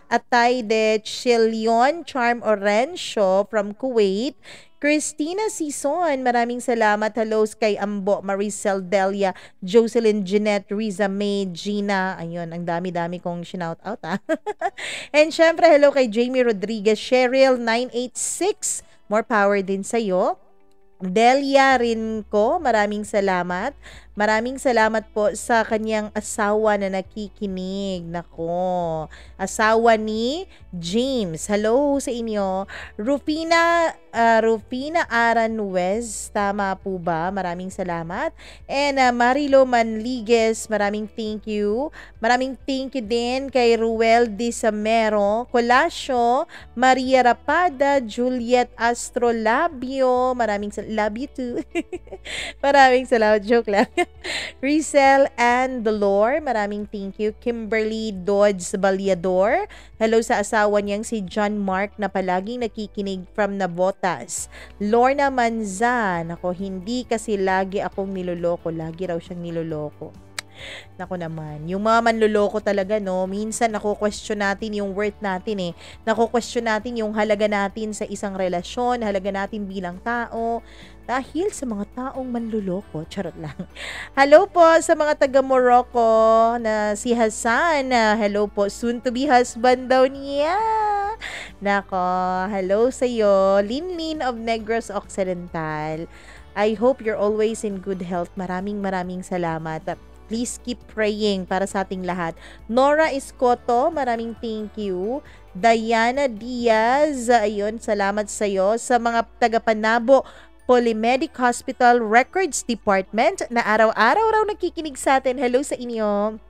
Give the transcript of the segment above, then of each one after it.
Atay de Chilion Charm Orencio from Kuwait. Christina Sison, maraming salamat. Hello kay Ambo, Maricel Delia, Jocelyn, Jeanette, Riza May, Gina. Ayun, ang dami-dami kong shinout out And syempre, hello kay Jamie Rodriguez, Cheryl 986. More power din sa'yo. Delia Rinco, maraming salamat. Maraming salamat po sa kanyang asawa na nakikinig. Nako, asawa ni James. Hello sa inyo. Rufina Aranwez, tama po ba? Maraming salamat. And Marilo Manligues, maraming thank you. Maraming thank you din kay Ruel Disamero, Colasio, Maria Rapada, Juliet Astrolabio, maraming love you too. Maraming salamat, joke lang. Rizel and Dolor, maraming thank you. Kimberly Dodds Balyador, hello sa asawa niyang si John Mark na palaging nakikinig from Navotas. Lorna Manzan, ako hindi kasi lagi akong niloloko, lagi raw siyang niloloko. Nako naman, yung mga manloloko talaga, no, minsan nako-question natin yung worth natin nako-question natin yung halaga natin sa isang relasyon, halaga natin bilang tao, dahil sa mga taong manloloko. Charot lang. Hello po sa mga taga Morocco na si Hassan, hello po, soon to be husband daw niya. Nako, hello sa'yo, Linlin of Negros Occidental. I hope you're always in good health. Maraming salamat. Please keep praying para sa ating lahat. Nora Escoto, maraming thank you. Diana Diaz, ayun, salamat sa iyo. Sa mga taga-Panabo Polymedic Hospital Records Department na araw-araw raw nakikinig sa atin. Hello sa inyo.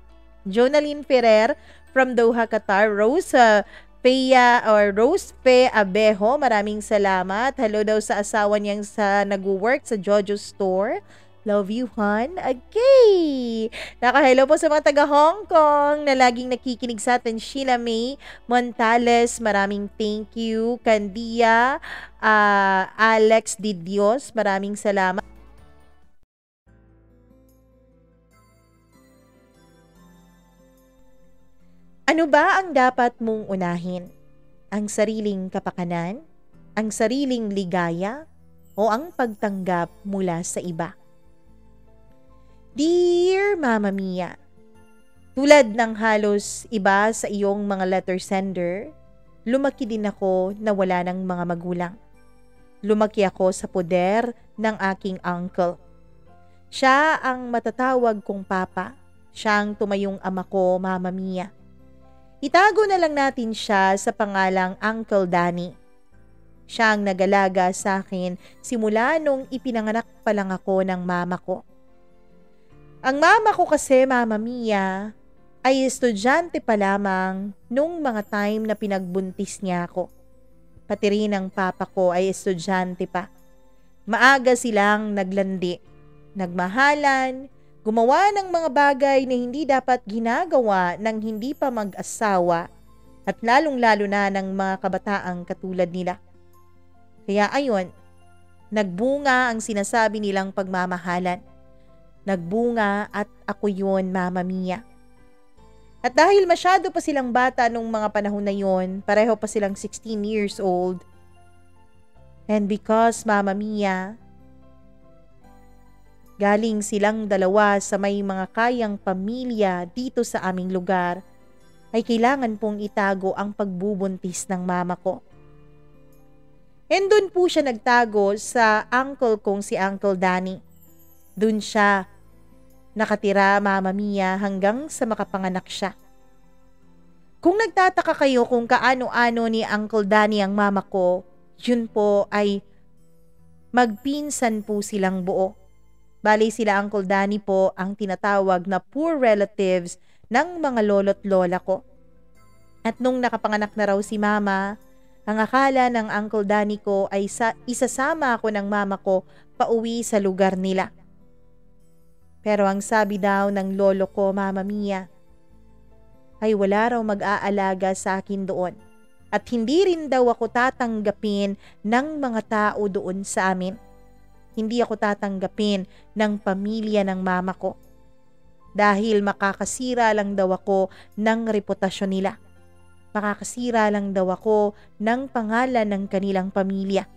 Jonaline Ferrer from Doha, Qatar. Rose Pe Abejo, maraming salamat. Hello daw sa asawa niyang sa nag-work sa Jojo Store. Love you, hon. Okay. Naka-hello po sa mga taga Hong Kong na laging nakikinig sa atin. Sheila May Montales, maraming thank you. Candia, Alex Di Dios, maraming salamat. Ano ba ang dapat mong unahin? Ang sariling kapakanan? Ang sariling ligaya? O ang pagtanggap mula sa iba? Dear Mama Mia, tulad ng halos iba sa iyong mga letter sender, lumaki din ako na wala ng mga magulang. Lumaki ako sa poder ng aking uncle. Siya ang matatawag kong papa. Siya ang tumayong ama ko, Mama Mia. Itago na lang natin siya sa pangalang Uncle Danny. Siya ang nagalaga sa akin simula nung ipinanganak pa lang ako ng mama ko. Ang mama ko kasi, Mama Mia, ay estudyante pa lamang nung mga time na pinagbuntis niya ako. Pati rin ang papa ko ay estudyante pa. Maaga silang naglandi, nagmahalan, gumawa ng mga bagay na hindi dapat ginagawa ng hindi pa mag-asawa at lalong-lalo na ng mga kabataang katulad nila. Kaya ayon, nagbunga ang sinasabi nilang pagmamahalan. Nagbunga at ako yun, Mama Mia. At dahil masyado pa silang bata nung mga panahon na yun, pareho pa silang 16 years old. And because, Mama Mia, galing silang dalawa sa may mga kayang pamilya dito sa aming lugar, ay kailangan pong itago ang pagbubuntis ng mama ko. And dun po siya nagtago sa uncle kong si Uncle Danny. Dun siya nakatira, Mama Mia, hanggang sa makapanganak siya. Kung nagtataka kayo kung kaano-ano ni Uncle Danny ang mama ko, yun po ay magpinsan po silang buo. Bali sila Uncle Danny po ang tinatawag na poor relatives ng mga lolo't lola ko. At nung nakapanganak na raw si mama, ang akala ng Uncle Danny ko ay isasama ako ng mama ko pauwi sa lugar nila. Pero ang sabi daw ng lolo ko, Mama Mia, ay wala raw mag-aalaga sa akin doon. At hindi rin daw ako tatanggapin ng mga tao doon sa amin. Hindi ako tatanggapin ng pamilya ng mama ko. Dahil makakasira lang daw ako ng reputasyon nila. makakasira lang daw ako ng pangalan ng kanilang pamilya.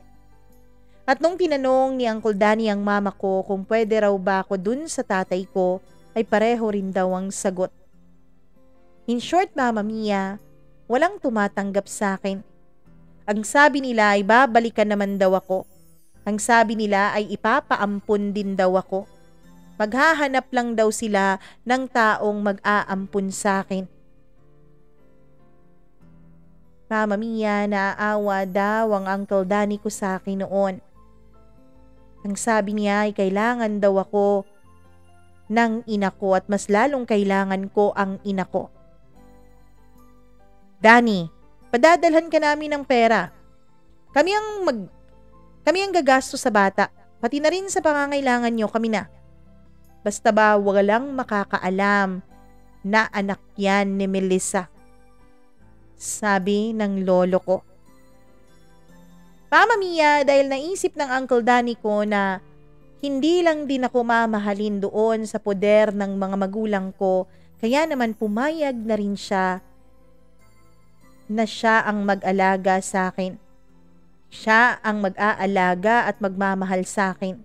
At nung tinanong ni Uncle Danny ang mama ko kung pwede raw ba ako dun sa tatay ko, ay pareho rin daw ang sagot. In short, Mama Mia, walang tumatanggap sa akin. Ang sabi nila ay babalikan naman daw ako. Ang sabi nila ay ipapaampun din daw ako. Maghahanap lang daw sila ng taong mag-aampun sa akin. Mama Mia, naaawa daw ang Uncle Danny ko sa akin noon. Ang sabi niya ay kailangan daw ako ng ina ko at mas lalong kailangan ko ang ina ko. Danny, padadalhan ka namin ng pera. Kami ang gagasto sa bata, pati na rin sa pangangailangan nyo, kami na. Basta ba walang makakaalam na anak yan ni Melissa, sabi ng lolo ko. Mama Mia, dahil naisip ng Uncle Danny ko na hindi lang din ako mamahalin doon sa poder ng mga magulang ko, kaya naman pumayag na rin siya na siya ang mag-alaga sa akin. Siya ang mag-aalaga at magmamahal sa akin.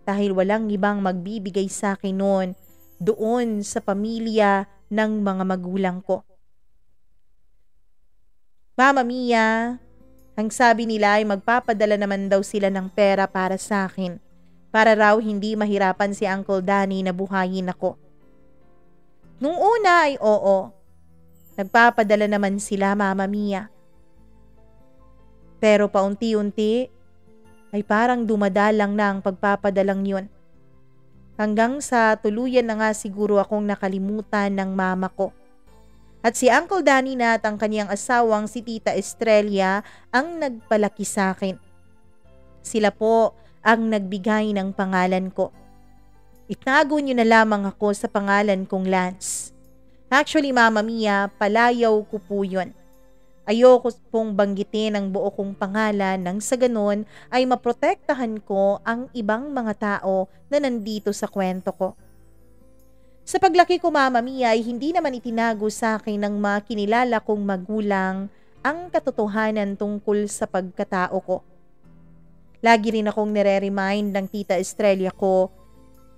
Dahil walang ibang magbibigay sa akin noon doon sa pamilya ng mga magulang ko. Mama Mia, ang sabi nila ay magpapadala naman daw sila ng pera para sa akin. Para raw hindi mahirapan si Uncle Danny na buhayin ako. Nung una ay oo. Nagpapadala naman sila, Mama Mia. Pero paunti-unti ay parang dumadalang na ang pagpapadalang yun. Hanggang sa tuluyan na nga siguro akong nakalimutan ng mama ko. At si Uncle Danny na at ang kanyang asawang si Tita Estrella ang nagpalaki sa akin. Sila po ang nagbigay ng pangalan ko. Itago niyo na lamang ako sa pangalan kong Lance. Actually, Mama Mia, palayaw ko po yun. Ayoko pong banggitin ang buo kong pangalan nang sa ganon ay maprotektahan ko ang ibang mga tao na nandito sa kwento ko. Sa paglaki ko, Mama Mia, ay hindi naman itinago sa akin ng mga kinilala kong magulang ang katotohanan tungkol sa pagkatao ko. Lagi rin akong nire-remind ng Tita Estrella ko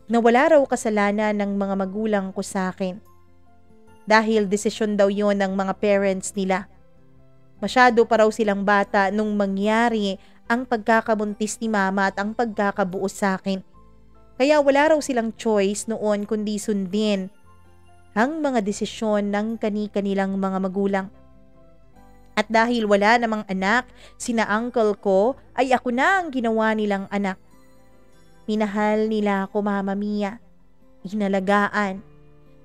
na wala raw kasalanan ng mga magulang ko sa akin. Dahil desisyon daw yon ng mga parents nila. Masyado pa raw silang bata nung mangyari ang pagkakabuntis ni Mama at ang pagkakabuo sa akin. Kaya wala raw silang choice noon kundi sundin ang mga desisyon ng kani-kanilang mga magulang. At dahil wala namang anak, sina uncle ko ay ako na ang ginawa nilang anak. Minahal nila ako, Mama Mia. Inalagaan.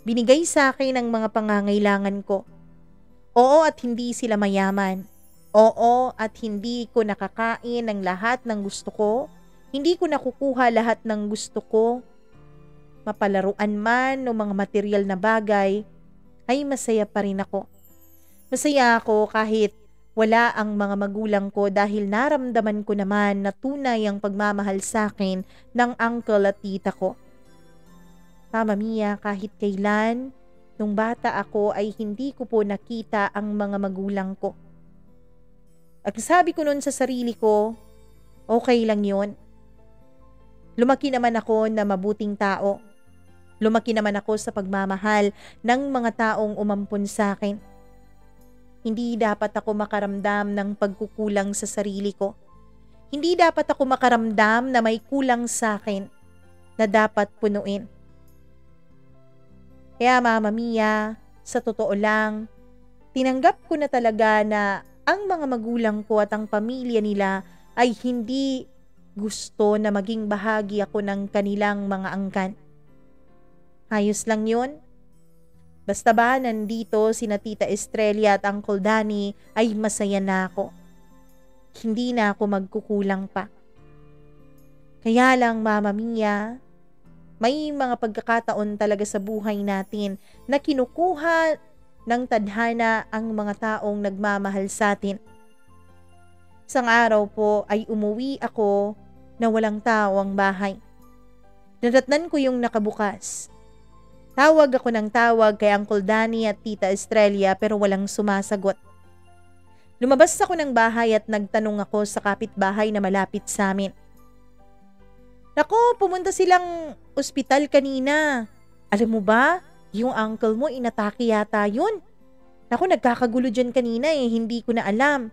Binigay sa akin ang mga pangangailangan ko. Oo at hindi sila mayaman. Oo at hindi ko nakakain ng lahat ng gusto ko. Hindi ko nakukuha lahat ng gusto ko. Mapalaruan man o mga material na bagay, ay masaya pa rin ako. Masaya ako kahit wala ang mga magulang ko dahil naramdaman ko naman na tunay ang pagmamahal sa akin ng uncle at tita ko. Mama Mia, kahit kailan, nung bata ako ay hindi ko po nakita ang mga magulang ko. At sabi ko noon sa sarili ko, okay lang yun. Lumaki naman ako na mabuting tao. Lumaki naman ako sa pagmamahal ng mga taong umampun sa akin. Hindi dapat ako makaramdam ng pagkukulang sa sarili ko. Hindi dapat ako makaramdam na may kulang sa akin na dapat punuin. Kaya Mama Mia, sa totoo lang, tinanggap ko na talaga na ang mga magulang ko at ang pamilya nila ay hindi gusto na maging bahagi ako ng kanilang mga angkan. Ayos lang yun. Basta ba nandito sina Tita Estrella at Uncle Danny ay masaya na ako. Hindi na ako magkukulang pa. Kaya lang Mama Mia, may mga pagkakataon talaga sa buhay natin na kinukuha ng tadhana ang mga taong nagmamahal sa atin. Isang araw po ay umuwi ako na walang tao ang bahay. Nadatnan ko yung nakabukas. Tawag ako ng tawag kay Uncle Danny at Tita Estrella pero walang sumasagot. Lumabas ako ng bahay at nagtanong ako sa kapitbahay na malapit sa amin. Nako, pumunta silang ospital kanina. Alam mo ba, yung uncle mo inatake yata yun. Nako, nagkakagulo dyan kanina hindi ko na alam.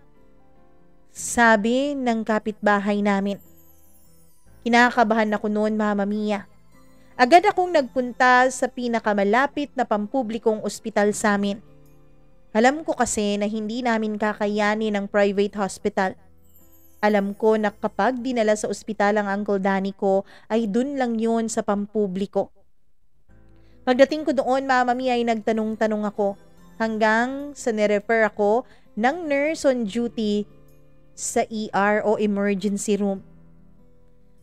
Sabi ng kapitbahay namin. Kinakabahan ako noon, Mama Mia. Agad akong nagpunta sa pinakamalapit na pampublikong ospital sa amin. Alam ko kasi na hindi namin kakayanin ng private hospital. Alam ko na kapag dinala sa ospital ang Uncle Danny ko ay dun lang yun sa pampubliko. Pagdating ko doon, Mama Mia, ay nagtanong-tanong ako hanggang sa nirefer ako ng nurse on duty sa ER o emergency room.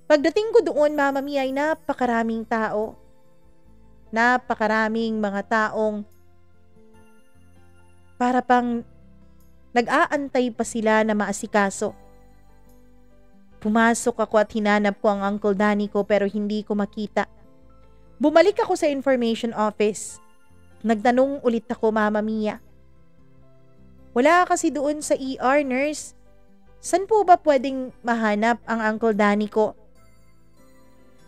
Pagdating ko doon, Mama Mia, ay napakaraming tao. Napakaraming mga taong para pang nag-aantay pa sila na maasikaso. Pumasok ako at hinanap ko ang Uncle Danny ko pero hindi ko makita. Bumalik ako sa information office. Nagtanong ulit ako, Mama Mia. Wala kasi doon sa ER, nurse. San po ba pwedeng mahanap ang Uncle Danny ko?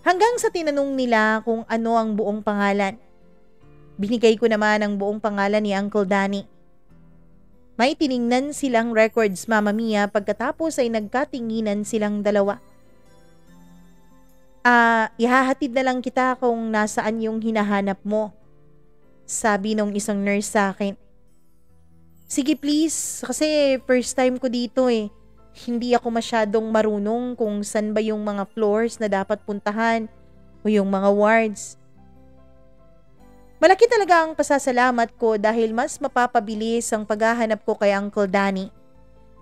Hanggang sa tinanong nila kung ano ang buong pangalan. Binigay ko naman ang buong pangalan ni Uncle Danny. May tiningnan silang records, Mama Mia, pagkatapos ay nagkatinginan silang dalawa. Ihahatid na lang kita kung nasaan yung hinahanap mo, sabi nung isang nurse sa akin. Sige please, kasi first time ko dito Hindi ako masyadong marunong kung saan ba yung mga floors na dapat puntahan o yung mga wards. Malaki talaga ang pasasalamat ko dahil mas mapapabilis ang paghahanap ko kay Uncle Danny.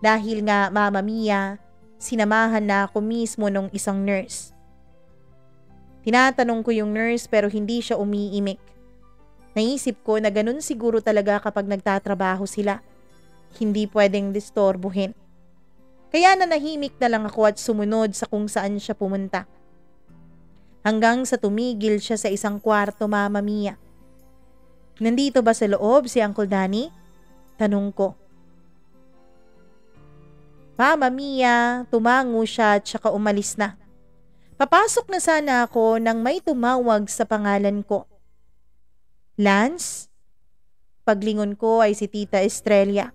Dahil nga, Mama Mia, sinamahan na ako mismo nung isang nurse. Tinatanong ko yung nurse pero hindi siya umiimik. Naisip ko na ganun siguro talaga kapag nagtatrabaho sila. Hindi pwedeng distorbuhin. Kaya nanahimik na lang ako at sumunod sa kung saan siya pumunta. Hanggang sa tumigil siya sa isang kwarto, Mama Mia. Nandito ba sa loob si Uncle Danny? Tanong ko. Mama Mia, tumango siya at saka umalis na. Papasok na sana ako nang may tumawag sa pangalan ko. Lance? Paglingon ko ay si Tita Estrella.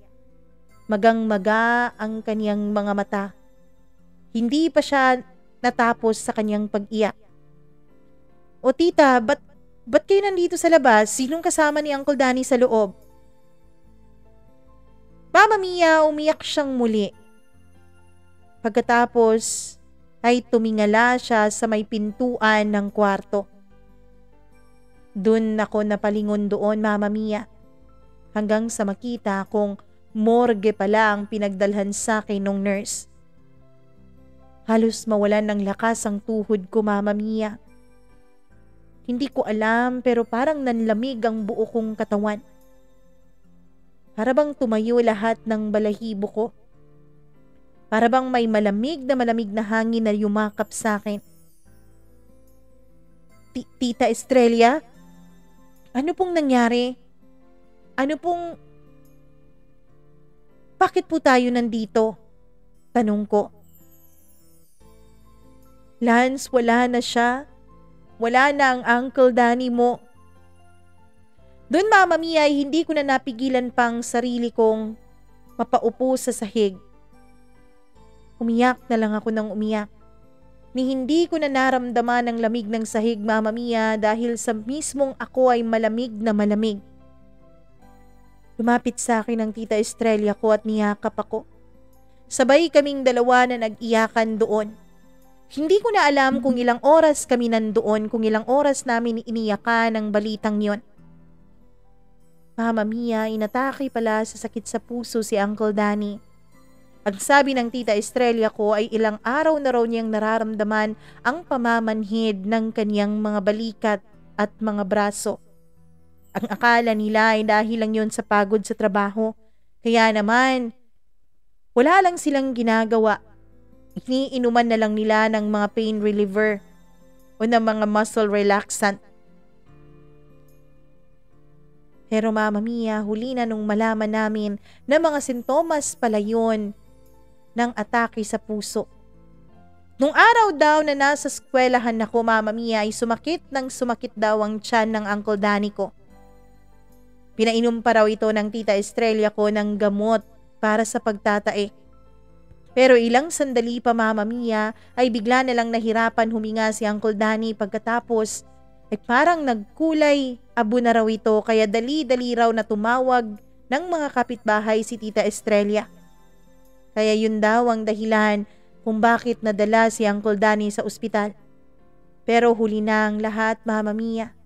Magang-maga ang kaniyang mga mata. Hindi pa siya natapos sa kaniyang pag-iyak. O tita, ba't kayo nandito sa labas? Sinong kasama ni Uncle Danny sa loob? Mama Mia, umiyak siyang muli. Pagkatapos ay tumingala siya sa may pintuan ng kwarto. Dun ako napalingon doon, Mama Mia. Hanggang sa makita kong morgue pala ang pinagdalhan sa akin nung nurse. Halos mawalan ng lakas ang tuhod ko, Mama Mia. Hindi ko alam pero parang nanlamig ang buo kong katawan. Para bang tumayo lahat ng balahibo ko. Para bang may malamig na hangin na yumakap sa akin. Tita Estrella? Ano pong nangyari? Bakit po tayo nandito? Tanong ko. Lance, wala na siya. Wala na ang Uncle Danny mo. Doon, Mama Mia, ay hindi ko na napigilan pang sarili kong mapaupo sa sahig. Umiyak na lang ako ng umiyak. Ni hindi ko na naramdaman ang lamig ng sahig, Mama Mia, dahil sa mismong ako ay malamig na malamig. Lumapit sa akin ang Tita Estrella ko at niyakap ako. Sabay kaming dalawa na nag-iyakan doon. Hindi ko na alam kung ilang oras kami nandoon, kung ilang oras namin iniyakan ang balitang yon. Mama Mia, inatake pala sa sakit sa puso si Uncle Danny. Ang sabi ng Tita Estrella ko ay ilang araw na raw niyang nararamdaman ang pamamanhid ng kaniyang mga balikat at mga braso. Ang akala nila ay dahil lang yun sa pagod sa trabaho. Kaya naman, wala lang silang ginagawa. Iniinuman na lang nila ng mga pain reliever o ng mga muscle relaxant. Pero Mama Mia, huli na nung malaman namin na mga sintomas pala yun ng atake sa puso. Nung araw daw na nasa eskwelahan ako, Mama Mia, ay sumakit daw ang tiyan ng Uncle Danny ko. Pinainom pa raw ito ng Tita Estrella ko ng gamot para sa pagtatae. Pero ilang sandali pa, Mama Mia, ay bigla na lang nahirapan huminga si Uncle Danny pagkatapos ay parang nagkulay abo na raw ito kaya dali-dali raw na tumawag ng mga kapitbahay si Tita Estrella. Kaya yun daw ang dahilan kung bakit nadala si Uncle Danny sa ospital. Pero huli na ang lahat, Mama Mia.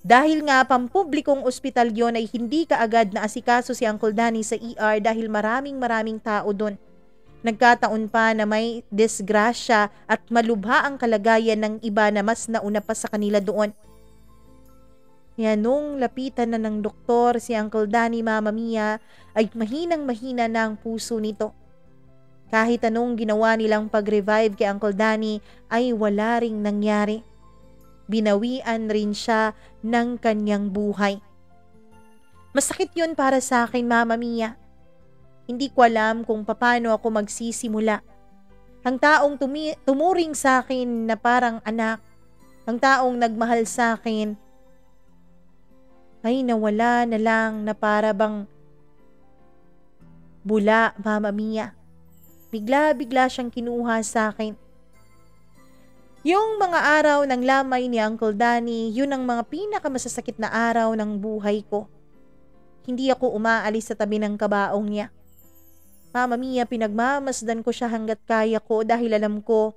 Dahil nga pampublikong ospital yon ay hindi kaagad na asikaso si Uncle Danny sa ER dahil maraming tao doon. Nagkataon pa na may disgrasya at malubha ang kalagayan ng iba na mas nauna pa sa kanila doon. Kaya nung lapitan na ng doktor si Uncle Danny, Mama Mia, ay mahinang-mahina na ang puso nito. Kahit anong ginawa nilang pag-revive kay Uncle Danny ay wala ring nangyari. Binawian rin siya ng kanyang buhay. Masakit yun para sa akin, Mama Mia. Hindi ko alam kung paano ako magsisimula. Ang taong tumuring sa akin na parang anak, ang taong nagmahal sa akin, ay nawala na lang na para bang bula, Mama Mia. Bigla-bigla siyang kinuha sa akin. Yung mga araw ng lamay ni Uncle Danny, yun ang mga pinakamasasakit na araw ng buhay ko. Hindi ako umaalis sa tabi ng kabaong niya. Mama Mia, pinagmamasdan ko siya hanggat kaya ko dahil alam ko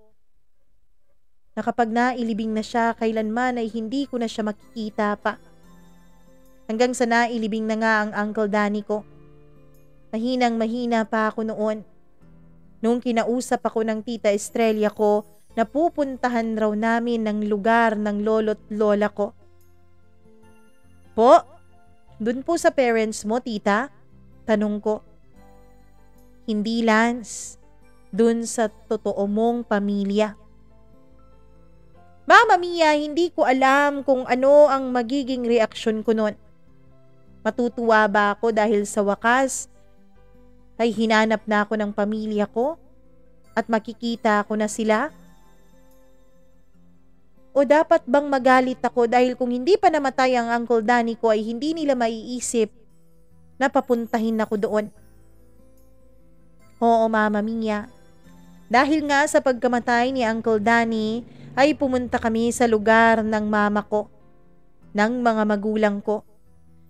na kapag nailibing na siya, kailanman ay hindi ko na siya makikita pa. Hanggang sa nailibing na nga ang Uncle Danny ko. Mahinang-mahina pa ako noon. Nung kinausap ako ng Tita Estrella ko, na pupuntahan raw namin ng lugar ng lolo't lola ko. Po? Dun po sa parents mo, tita? Tanong ko. Hindi, Lance. Dun sa totoo mong pamilya. Mama Mia, hindi ko alam kung ano ang magiging reaksyon ko nun. Matutuwa ba ako dahil sa wakas ay hinanap na ako ng pamilya ko at makikita ko na sila? O dapat bang magalit ako dahil kung hindi pa namatay ang Uncle Danny ko ay hindi nila maiisip na papuntahin ako doon? Oo, Mama Mia. Dahil nga sa pagkamatay ni Uncle Danny ay pumunta kami sa lugar ng mama ko, ng mga magulang ko.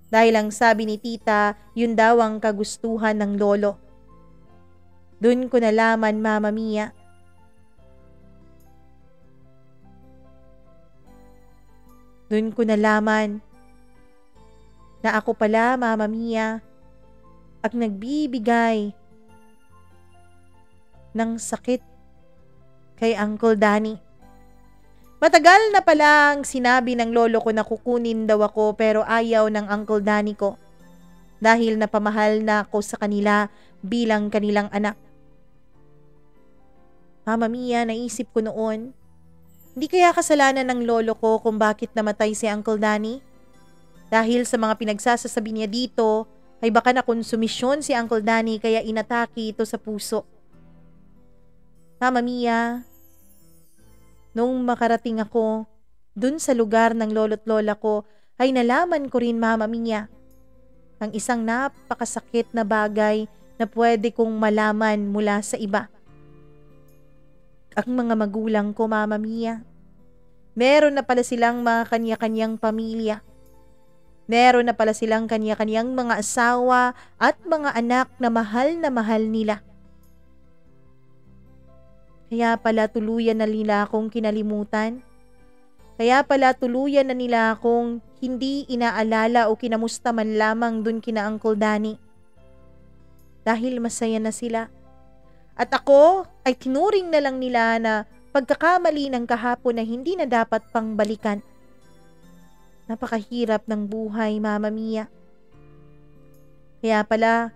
Dahil ang sabi ni tita, yun daw ang kagustuhan ng lolo. Doon ko nalaman, Mama Mia. Doon ko nalaman na ako pala, Mama Mia, ang nagbibigay ng sakit kay Uncle Danny. Matagal na pala ang sinabi ng lolo ko na kukunin daw ako pero ayaw ng Uncle Danny ko dahil napamahal na ako sa kanila bilang kanilang anak. Mama Mia, naisip ko noon, hindi kaya kasalanan ng lolo ko kung bakit namatay si Uncle Danny? Dahil sa mga pinagsasasabi niya dito, ay baka nakonsumisyon si Uncle Danny kaya inatake ito sa puso. Mama Mia, nung makarating ako dun sa lugar ng lolo't lola ko, ay nalaman ko rin, Mama Mia, ang isang napakasakit na bagay na pwede kong malaman mula sa iba. Ang mga magulang ko, Mama Mia, meron na pala silang mga kanya-kanyang pamilya. Meron na pala silang kanya-kanyang mga asawa at mga anak na mahal nila. Kaya pala tuluyan na nila akong kinalimutan. Kaya pala tuluyan na nila akong hindi inaalala o kinamusta man lamang dun kina Uncle Danny. Dahil masaya na sila. At ako ay tinuring na lang nila na pagkakamali ng kahapon na hindi na dapat pang balikan. Napakahirap ng buhay, Mama Mia. Kaya pala,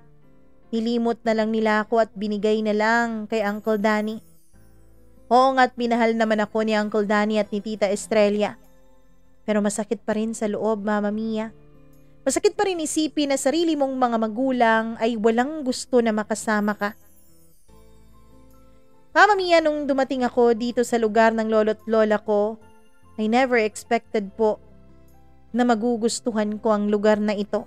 nilimot na lang nila ako at binigay na lang kay Uncle Danny. Oo nga't minahal naman ako ni Uncle Danny at ni Tita Estrella. Pero masakit pa rin sa loob, Mama Mia. Masakit pa rin isipin na sarili mong mga magulang ay walang gusto na makasama ka. Mama Mia, nung dumating ako dito sa lugar ng lolo't lola ko, I never expected po na magugustuhan ko ang lugar na ito.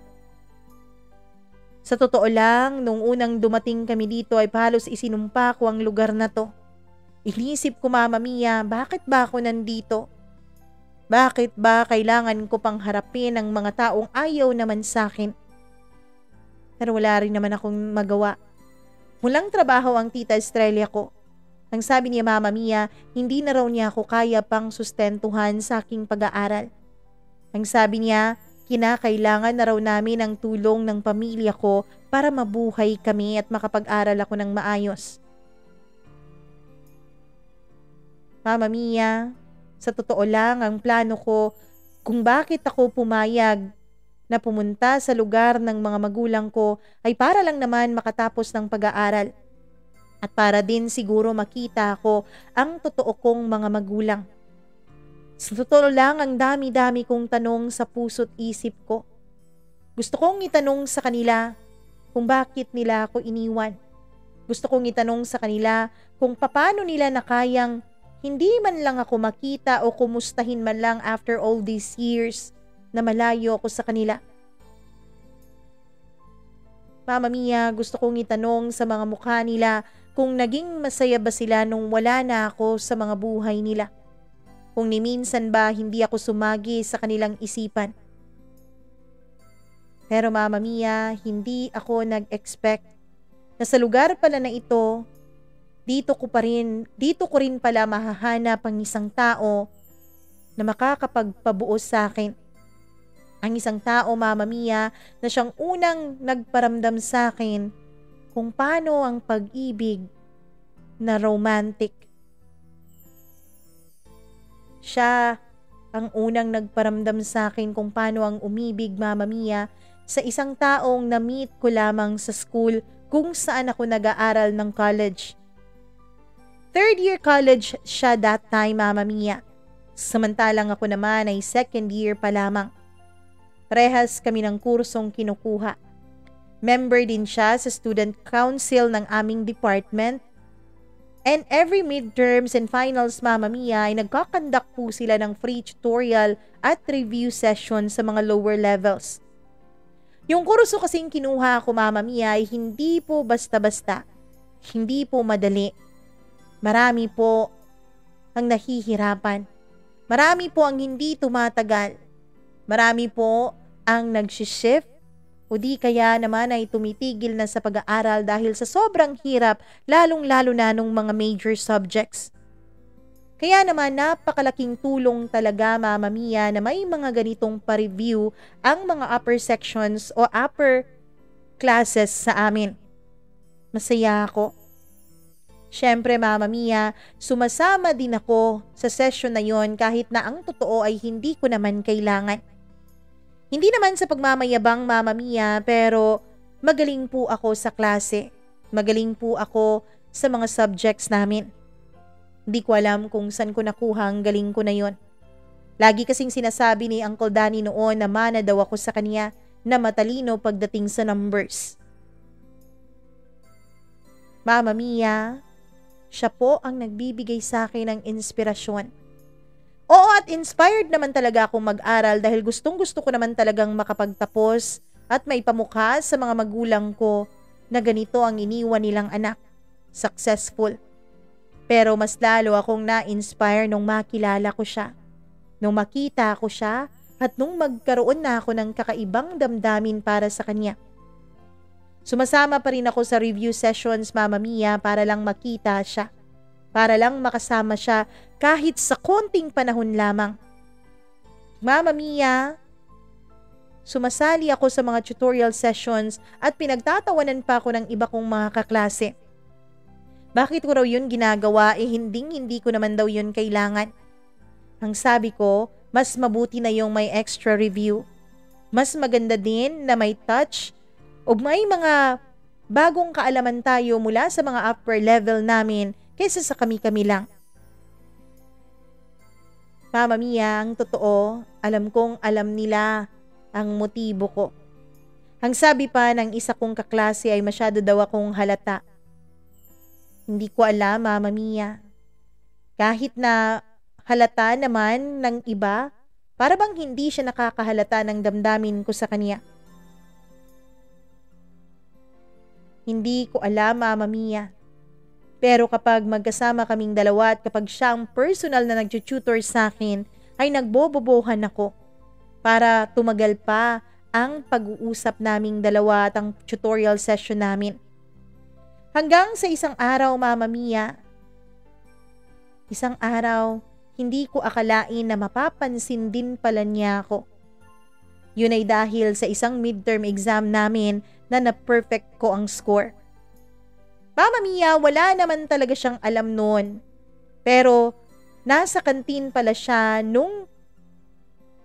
Sa totoo lang, nung unang dumating kami dito ay halos isinumpa ko ang lugar na to. Inisip ko, Mama Mia, bakit ba ako nandito? Bakit ba kailangan ko pang harapin ang mga taong ayaw naman sa akin? Pero wala rin naman akong magawa. Walang trabaho ang tita Estrella ko. Ang sabi niya, Mama Mia, hindi na raw niya ako kaya pang sustentuhan sa aking pag-aaral. Ang sabi niya, kinakailangan na raw namin ang tulong ng pamilya ko para mabuhay kami at makapag-aral ako ng maayos. Mama Mia, sa totoo lang ang plano ko kung bakit ako pumayag na pumunta sa lugar ng mga magulang ko ay para lang naman makatapos ng pag-aaral. At para din siguro makita ko ang totoo kong mga magulang. Sa totoo lang, ang dami-dami kong tanong sa puso't isip ko. Gusto kong itanong sa kanila kung bakit nila ako iniwan. Gusto kong itanong sa kanila kung paano nila nakayang hindi man lang ako makita o kumustahin man lang after all these years na malayo ako sa kanila. Mama Mia, gusto kong itanong sa mga mukha nila kung naging masaya ba sila nung wala na ako sa mga buhay nila. Kung ni minsan ba hindi ako sumagi sa kanilang isipan. Pero Mama Mia, hindi ako nag-expect na sa lugar pala na ito, dito ko rin pala mahahanap ang isang tao na makakapagpabuo sa akin. Ang isang tao, Mama Mia, na siyang unang nagparamdam sa akin kung paano ang pag-ibig na romantic. Siya ang unang nagparamdam sa akin kung paano ang umibig, Mama Mia, sa isang taong na-meet ko lamang sa school kung saan ako nag-aaral ng college. Third year college siya that time, Mama Mia. Samantalang ako naman ay second year pa lamang. Parehas kami ng kursong kinukuha. Member din siya sa student council ng aming department. And every midterms and finals, Mama Mia, ay nagkakandak po sila ng free tutorial at review session sa mga lower levels. Yung kurso kasing kinuha ko, Mama Mia, ay hindi po basta-basta. Hindi po madali. Marami po ang nahihirapan. Marami po ang hindi tumatagal. Marami po ang nagsishift o di kaya naman ay tumitigil na sa pag-aaral dahil sa sobrang hirap, lalong-lalo na nung mga major subjects. Kaya naman napakalaking tulong talaga, Mama Mia, na may mga ganitong pa-review ang mga upper sections o upper classes sa amin. Masaya ako. Siyempre, Mama Mia, sumasama din ako sa session na yon kahit na ang totoo ay hindi ko naman kailangan. Hindi naman sa pagmamayabang, Mama Mia, pero magaling po ako sa klase. Magaling po ako sa mga subjects namin. Hindi ko alam kung saan ko nakuha ang galing ko na yon. Lagi kasing sinasabi ni Uncle Danny noon na mana daw ako sa kanya na matalino pagdating sa numbers. Mama Mia, siya po ang nagbibigay sa akin ng inspirasyon. Oo, at inspired naman talaga akong mag-aral dahil gustong-gusto ko naman talagang makapagtapos at may pamukha sa mga magulang ko na ganito ang iniwan nilang anak. Successful. Pero mas lalo akong na-inspire nung makilala ko siya. Nung makita ko siya at nung magkaroon na ako ng kakaibang damdamin para sa kanya. Sumasama pa rin ako sa review sessions, Mama Mia, para lang makita siya. Para lang makasama siya kahit sa konting panahon lamang. Mama Mia, sumasali ako sa mga tutorial sessions at pinagtatawanan pa ako ng iba kong mga kaklase. Bakit ko raw yun ginagawa hindi ko naman daw yun kailangan. Ang sabi ko, mas mabuti na yung may extra review. Mas maganda din na may touch o may mga bagong kaalaman tayo mula sa mga upper level namin kaysa sa kami-kami lang. Mama Mia, ang totoo, alam kong alam nila ang motibo ko. Ang sabi pa ng isa kong kaklase ay masyado daw akong halata. Hindi ko alam, Mama Mia. Kahit na halata naman ng iba, para bang hindi siya nakakahalata ng damdamin ko sa kanya. Hindi ko alam, Mama Mia. Pero kapag magkasama kaming dalawa at kapag siya ang personal na nag-tutor sa akin, ay nagbobobohan ako para tumagal pa ang pag-uusap naming dalawa at ang tutorial session namin. Hanggang sa isang araw, Mama Mia, isang araw, hindi ko akalain na mapapansin din pala niya ako. Yun ay dahil sa isang midterm exam namin na na-perfect ko ang score. Mama Mia, wala naman talaga siyang alam noon. Pero nasa kantin pala siya nung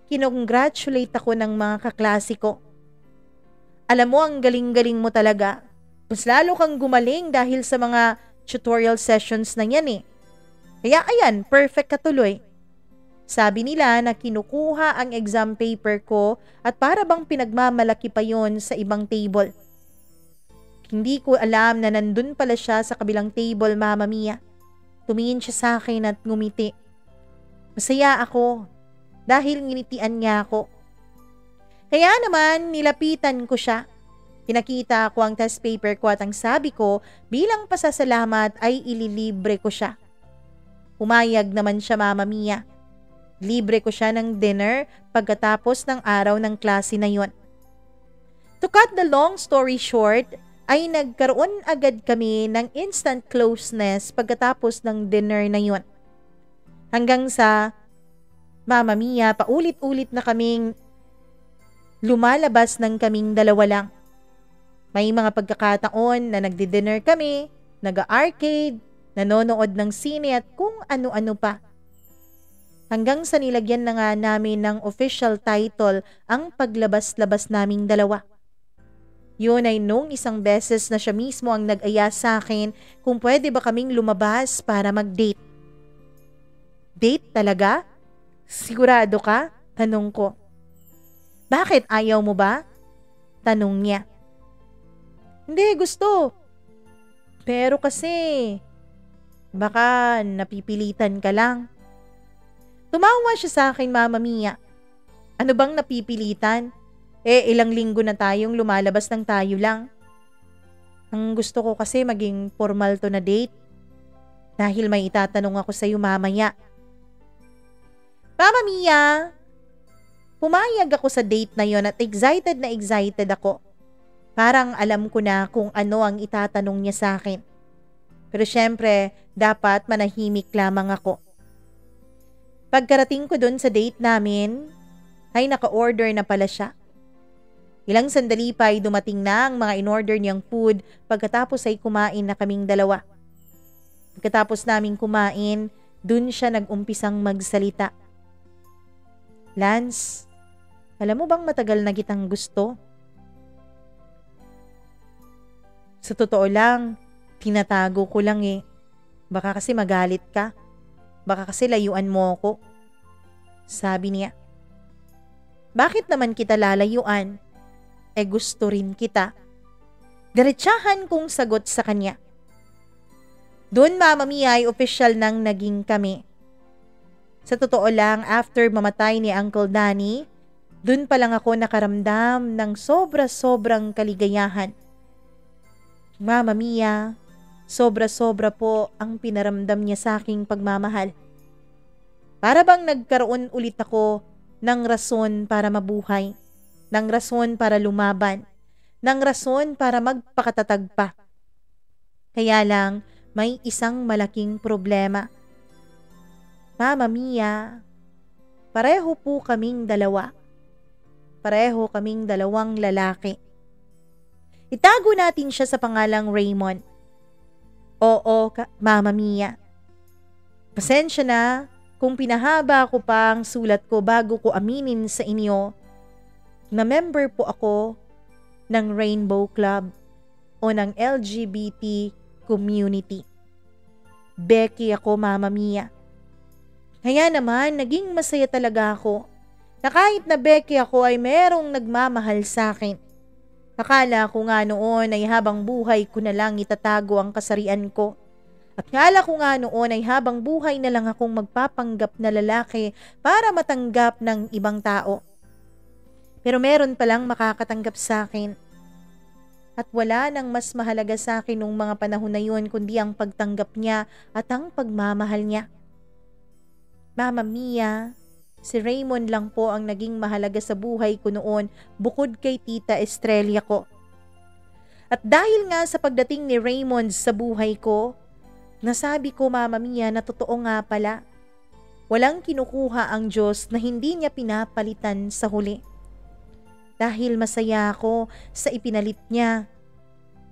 kinongratulate ako ng mga kaklase ko. Alam mo, ang galing-galing mo talaga. Mas lalo kang gumaling dahil sa mga tutorial sessions na yan eh. Kaya ayan, perfect ka tuloy. Sabi nila na kinukuha ang exam paper ko at para bang pinagmamalaki pa yon sa ibang table. Hindi ko alam na nandun pala siya sa kabilang table, Mama Mia. Tumingin siya sa akin at ngumiti. Masaya ako dahil nginitian niya ako. Kaya naman nilapitan ko siya. Pinakita ko ang test paper ko at ang sabi ko bilang pasasalamat ay ililibre ko siya. Pumayag naman siya, Mama Mia. Libre ko siya ng dinner pagkatapos ng araw ng klase na yon. To cut the long story short, ay nagkaroon agad kami ng instant closeness pagkatapos ng dinner na yon. Hanggang sa, Mama Mia, paulit-ulit na kaming lumalabas ng kaming dalawa lang. May mga pagkakataon na nagdi-dinner kami, nag-arcade, nanonood ng sine at kung ano-ano pa. Hanggang sa nilagyan na nga namin ng official title ang paglabas-labas naming dalawa. Yun ay nung isang beses na siya mismo ang nag-aya sa akin kung pwede ba kaming lumabas para mag-date. Date talaga? Sigurado ka? Tanong ko. Bakit, ayaw mo ba? Tanong niya. Hindi, gusto. Pero kasi, baka napipilitan ka lang. Tumawa siya sa akin, Mama Mia. Ano bang napipilitan? Ilang linggo na tayong lumalabas ng tayo lang. Ang gusto ko kasi maging formal to na date. Dahil may itatanong ako sa iyo mamaya. Mama Mia, pumayag ako sa date na yon at excited na excited ako. Parang alam ko na kung ano ang itatanong niya sa akin. Pero syempre, dapat manahimik lamang ako. Pagkarating ko dun sa date namin, ay naka-order na pala siya. Ilang sandali pa ay dumating na ang mga in-order niyang food pagkatapos ay kumain na kaming dalawa. Pagkatapos naming kumain, dun siya nag-umpisang magsalita. Lance, alam mo bang matagal na kitang gusto? Sa totoo lang, tinatago ko lang eh. Baka kasi magalit ka. Baka kasi layuan mo ako. Sabi niya. Bakit naman kita lalayuan? Gusto rin kita. Diretsahan kong sagot sa kanya. Doon, Mama Mia, ay opisyal nang naging kami. Sa totoo lang, after mamatay ni Uncle Danny, doon pa lang ako nakaramdam ng sobra-sobrang kaligayahan. Mama Mia, sobra-sobra po ang pinaramdam niya sa aking pagmamahal. Para bang nagkaroon ulit ako ng rason para mabuhay. Ng rason para lumaban, ng rason para magpakatatag pa. Kaya lang, may isang malaking problema. Mama Mia, pareho po kaming dalawa. Pareho kaming dalawang lalaki. Itago natin siya sa pangalang Raymond. Oo, Mama Mia. Pasensya na kung pinahaba ko pa ang sulat ko bago ko aminin sa inyo na member po ako ng Rainbow Club o ng LGBT community. Becky ako, Mama Mia. Kaya naman, naging masaya talaga ako Na kahit na Becky ako ay merong nagmamahal sa akin. Akala ko nga noon ay habang buhay ko na lang itatago ang kasarian ko. At akala ko nga noon ay habang buhay na lang akong magpapanggap na lalaki para matanggap ng ibang tao. Pero meron palang makakatanggap sa akin. At wala nang mas mahalaga sa akin nung mga panahon na yun kundi ang pagtanggap niya at ang pagmamahal niya. Mama Mia, si Raymond lang po ang naging mahalaga sa buhay ko noon bukod kay Tita Estrella ko. At dahil nga sa pagdating ni Raymond sa buhay ko, nasabi ko Mama Mia na totoo nga pala. Walang kinukuha ang Diyos na hindi niya pinapalitan sa huli. Dahil masaya ako sa ipinalit niya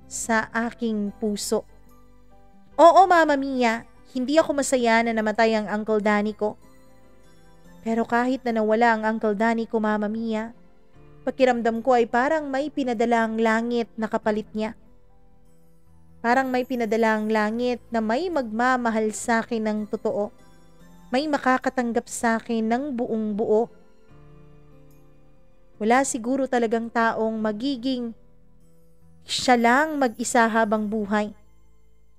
sa aking puso. Oo Mama Mia, hindi ako masaya na namatay ang Uncle Danny ko. Pero kahit na nawala ang Uncle Danny ko Mama Mia, pakiramdam ko ay parang may pinadala ang langit na kapalit niya. Parang may pinadala ang langit na may magmamahal sa akin ng totoo. May makakatanggap sa akin ng buong buo. Wala siguro talagang taong magiging siya lang mag-isa habang buhay.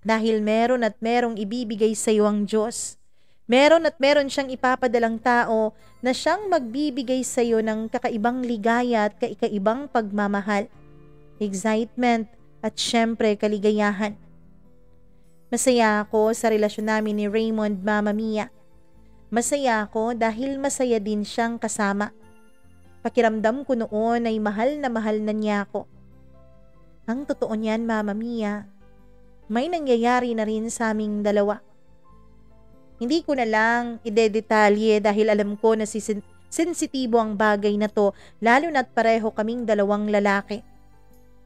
Dahil meron at merong ibibigay sa iyo ang Diyos. Meron at meron siyang ipapadalang tao na siyang magbibigay sa iyo ng kakaibang ligaya at kakaibang pagmamahal, excitement at syempre kaligayahan. Masaya ako sa relasyon namin ni Raymond Mama Mia. Masaya ako dahil masaya din siyang kasama. Pakiramdam ko noon ay mahal na niya ako. Ang totoo niyan, Mama Mia, may nangyayari na rin sa aming dalawa. Hindi ko na lang idedetalye dahil alam ko na sensitibo ang bagay na to lalo na't pareho kaming dalawang lalaki.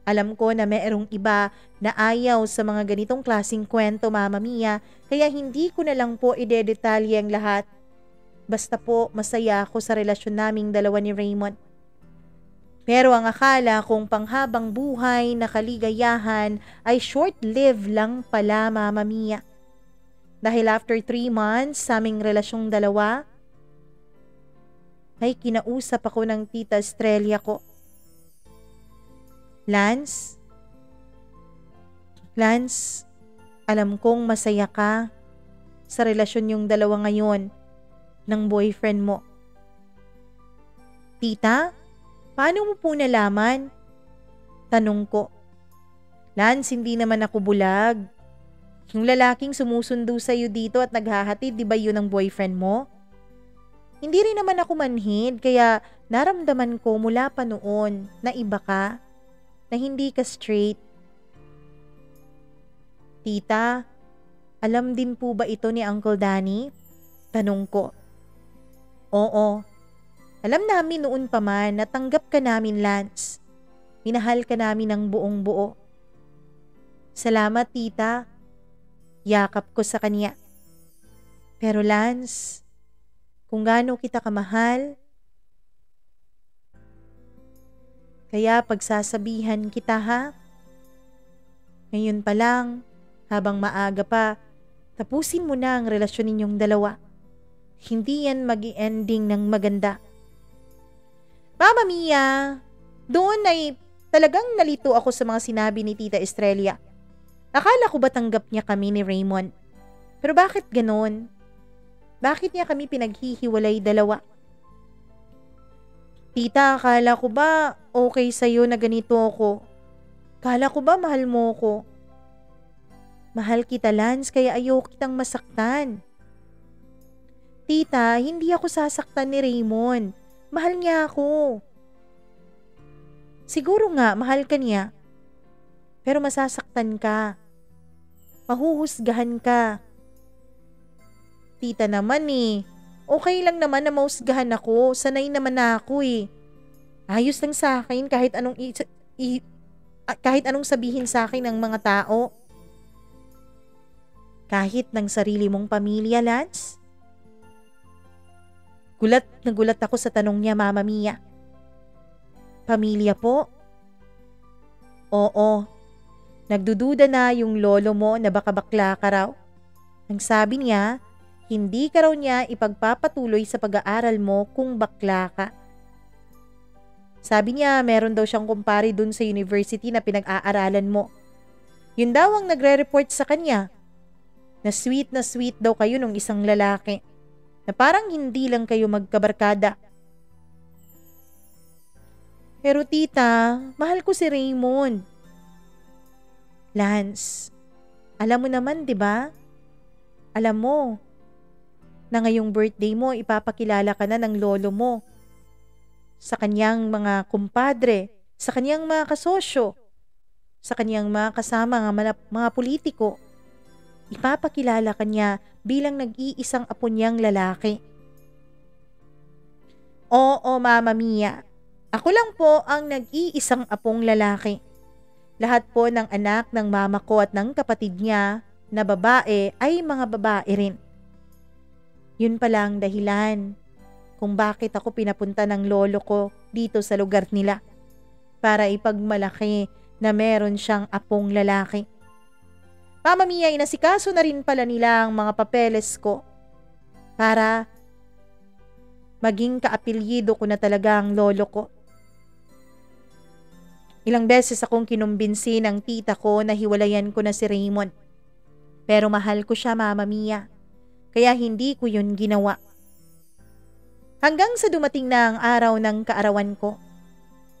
Alam ko na mayroong iba na ayaw sa mga ganitong klaseng kwento, Mama Mia, kaya hindi ko na lang po idedetalye ang lahat. Basta po masaya ako sa relasyon naming dalawa ni Raymond. Pero ang akala kong panghabang buhay na kaligayahan ay short-lived lang pala Mama Mia. Dahil after 3 months sa aming relasyong dalawa, ay kinausap ako ng Tita Estrella ko. Lance, alam kong masaya ka sa relasyon yung dalawa ngayon ng boyfriend mo. Tita, paano mo po nalaman? Tanong ko. Lance, hindi naman ako bulag. Yung lalaking sumusundo sa'yo dito at naghahatid, di ba yun ang boyfriend mo? Hindi rin naman ako manhid, kaya naramdaman ko mula pa noon na iba ka, na hindi ka straight. Tita, alam din po ba ito ni Uncle Danny? Tanong ko. Oo. Alam namin noon pa man na tanggap ka namin, Lance. Minahal ka namin ng buong buo. Salamat, Tita. Yakap ko sa kanya. Pero Lance, kung gaano kita kamahal, kaya pagsasabihan kita ha. Ngayon pa lang, habang maaga pa, tapusin mo na ang relasyon ninyong dalawa. Hindi yan mag-i-ending ng maganda. Mama Mia, doon ay talagang nalito ako sa mga sinabi ni Tita Estrella. Akala ko ba tanggap niya kami ni Raymond? Pero bakit ganon? Bakit niya kami pinaghihiwalay dalawa? Tita, akala ko ba okay sa'yo na ganito ako? Akala ko ba mahal mo ko? Mahal kita, Lance, kaya ayaw kitang masaktan. Tita, hindi ako sasaktan ni Raymond. Mahal niya ako. Siguro nga, mahal ka niya. Pero masasaktan ka. Mahuhusgahan ka. Tita naman okay lang naman na mahusgahan ako. Sanay naman na ako Ayos lang sa akin kahit anong sabihin sa akin ng mga tao. Kahit ng sarili mong pamilya, Lance? Gulat na gulat ako sa tanong niya, Mama Mia. Pamilya po? Oo. Nagdududa na yung lolo mo na baka bakla ka raw. Ang sabi niya, Hindi ka raw niya ipagpapatuloy sa pag-aaral mo kung bakla ka. Sabi niya meron daw siyang kumpare dun sa university na pinag-aaralan mo. Yun daw ang nagre-report sa kanya. Na sweet daw kayo nung isang lalaki. Na parang hindi lang kayo magkabarkada. Pero tita, mahal ko si Raymond. Lance, alam mo naman 'di ba? Alam mo na ngayong birthday mo ipapakilala ka na ng lolo mo sa kanyang mga kumpadre, sa kanyang mga kasosyo, sa kanyang mga kasama mga politiko. Ipapakilala ka niya bilang nag-iisang apo niyang lalaki. Oo, Mama Mia. Ako lang po ang nag-iisang apong lalaki. Lahat po ng anak ng mama ko at ng kapatid niya na babae ay mga babae rin. Yun pala ang dahilan kung bakit ako pinapunta ng lolo ko dito sa lugar nila para ipagmalaki na meron siyang apong lalaki. Mama Mia, inasikaso na rin pala nila ang mga papeles ko para maging kaapelyido ko na talaga ang lolo ko. Ilang beses akong kinumbinsi ng tita ko na hiwalayan ko na si Raymond. Pero mahal ko siya, Mama Mia. Kaya hindi ko yun ginawa. Hanggang sa dumating na ang araw ng kaarawan ko.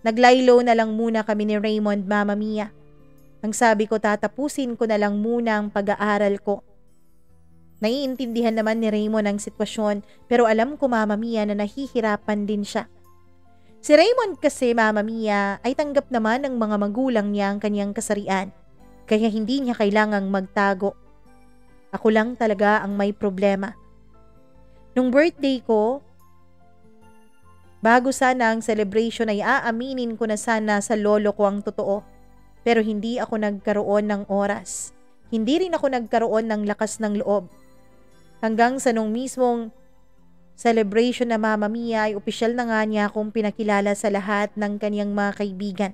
Naglaylo na lang muna kami ni Raymond, Mama Mia. Ang sabi ko, tatapusin ko na lang muna ang pag-aaral ko. Naiintindihan naman ni Raymond ang sitwasyon, pero alam ko, Mama Mia, na nahihirapan din siya. Si Raymond kasi, Mama Mia, ay tanggap naman ng mga magulang niya ang kanyang kasarian, kaya hindi niya kailangang magtago. Ako lang talaga ang may problema. Nung birthday ko, bago sana ang celebration ay aaminin ko na sana sa lolo ko ang totoo. Pero hindi ako nagkaroon ng oras. Hindi rin ako nagkaroon ng lakas ng loob. Hanggang sa nung mismong celebration na Mama Mia ay opisyal na nga niya akong pinakilala sa lahat ng kanyang mga kaibigan.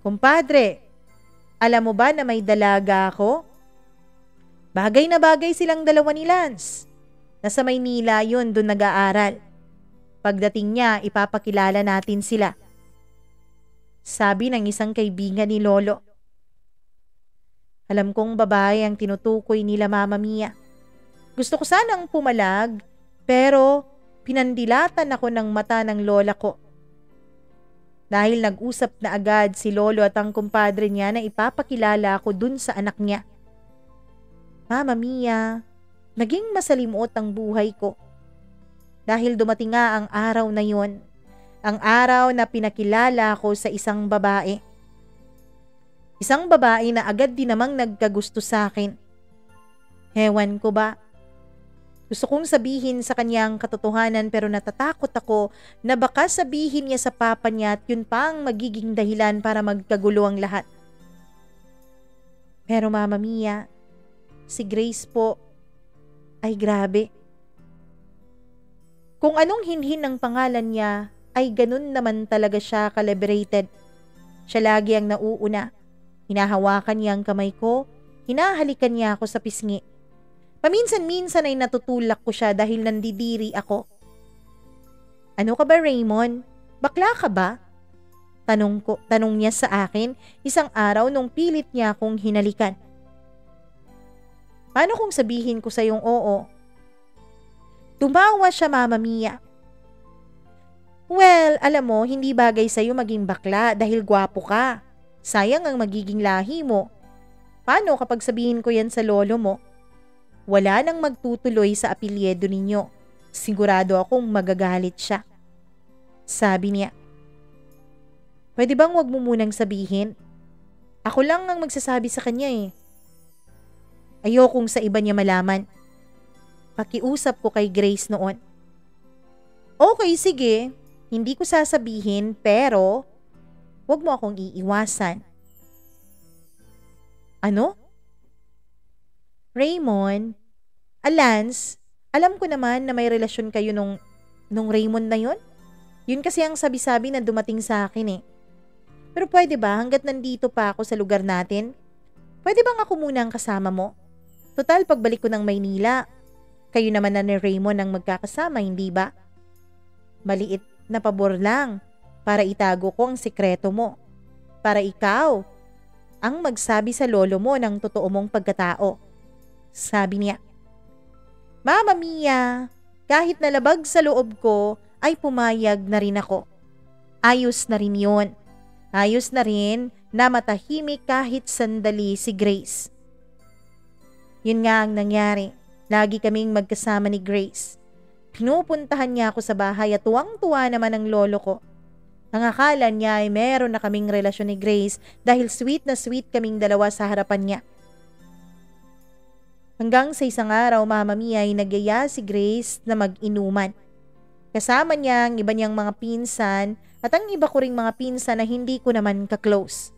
Kumpadre, alam mo ba na may dalaga ako? Bagay na bagay silang dalawa ni Lance. Nasa Maynila yun, doon nag-aaral. Pagdating niya, ipapakilala natin sila. Sabi ng isang kaibigan ni Lolo. Alam kong babae ang tinutukoy nila, Mama Mia. Gusto ko sanang pumalag, pero pinandilatan ako ng mata ng lola ko. Dahil nag-usap na agad si Lolo at ang kumpadre niya na ipapakilala ako dun sa anak niya. Mama Mia, naging masalimuot ang buhay ko. Dahil dumating nga ang araw na yon, ang araw na pinakilala ko sa isang babae. Isang babae na agad din namang nagkagusto sa akin. Hewan ko ba? Gusto kong sabihin sa kanya ang katotohanan pero natatakot ako na baka sabihin niya sa papa niya at yun pa ang magiging dahilan para magkagulo ang lahat. Pero Mama Mia, si Grace po ay grabe. Kung anong hinhin ng pangalan niya ay ganun naman talaga siya ka-liberated. Siya lagi ang nauuna. Hinahawakan niya ang kamay ko, hinahalikan niya ako sa pisngi. Paminsan-minsan ay natutulak ko siya dahil nandidiri ako. Ano ka ba, Raymond? Bakla ka ba? Tanong niya sa akin isang araw nung pilit niya akong hinalikan. Paano kung sabihin ko sa iyong oo? Tumawa siya, Mama Mia. Well, alam mo, hindi bagay sa iyo maging bakla dahil gwapo ka. Sayang ang magiging lahi mo. Paano kapag sabihin ko yan sa lolo mo? Wala nang magtutuloy sa apelyido ninyo. Sigurado akong magagalit siya. Sabi niya. Pwede bang wag mo munang sabihin? Ako lang ang magsasabi sa kanya eh. Ayokong sa iba niya malaman. Pakiusap ko kay Grace noon. Okay, sige. Hindi ko sasabihin pero wag mo akong iiwasan. Ano? Raymond, Lance, alam ko naman na may relasyon kayo nung Raymond na yon. Yun kasi ang sabi-sabi na dumating sa akin eh. Pero pwede ba hanggat nandito pa ako sa lugar natin? Pwede bang ako muna ang kasama mo? Total pagbalik ko ng Maynila, kayo naman na ni Raymond ang magkakasama, hindi ba? Maliit na pabor lang para itago ko ang sikreto mo. Para ikaw ang magsabi sa lolo mo ng totoo mong pagkatao. Sabi niya. Mama Mia, kahit nalabag sa loob ko ay pumayag na rin ako. Ayos na rin yun. Ayos na rin na matahimik kahit sandali si Grace. Yun nga ang nangyari. Lagi kaming magkasama ni Grace. Pinupuntahan niya ako sa bahay at tuwang-tuwa naman ang lolo ko. Ang akala niya ay meron na kaming relasyon ni Grace dahil sweet na sweet kaming dalawa sa harapan niya. Hanggang sa isang araw, Mama Mia, ay nagyaya si Grace na mag-inuman. Kasama niya ang iba niyang mga pinsan at ang iba ko ring mga pinsan na hindi ko naman ka-close.